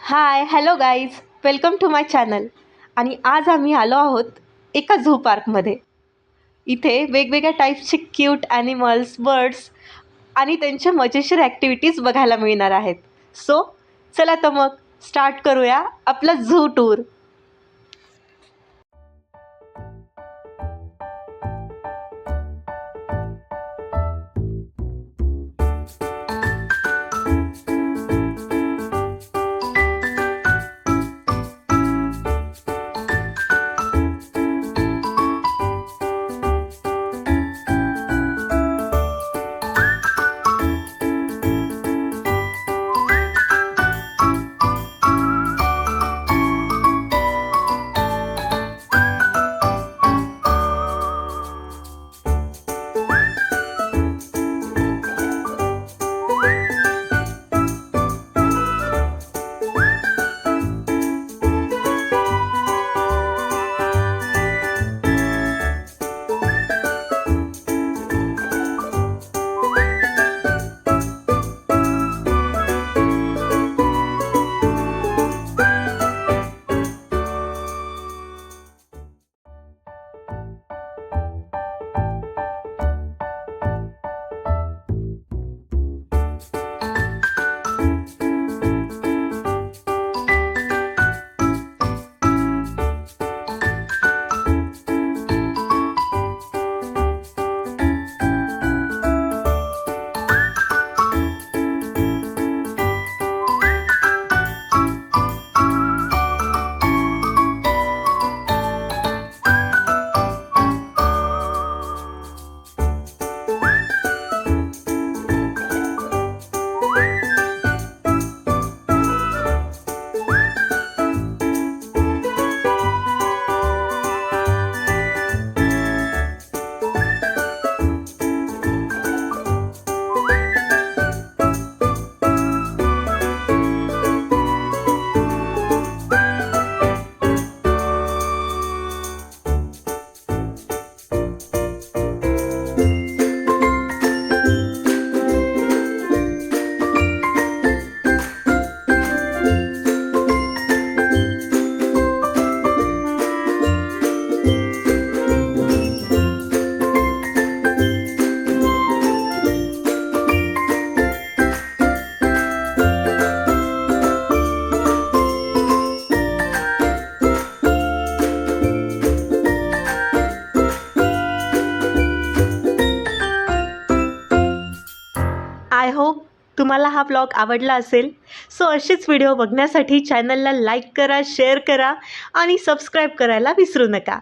High hello guys, welcome to my channel. आणि आज आम्ही आलो आहोत एका झू पार्कमध्ये. इथे वेगवेगळ्या टाईप्सचे क्यूट ॲनिमल्स, बर्ड्स आणि त्यांच्या मजेशीर ॲक्टिव्हिटीज बघायला मिळणार आहेत. सो चला तर मग स्टार्ट करूया आपला झू टूर. आय होप तुम्हाला हा ब्लॉग आवडला असेल. सो असेच व्हिडिओ बघण्यासाठी चॅनलला लाईक करा, शेअर करा आणि सबस्क्राईब करायला विसरू नका.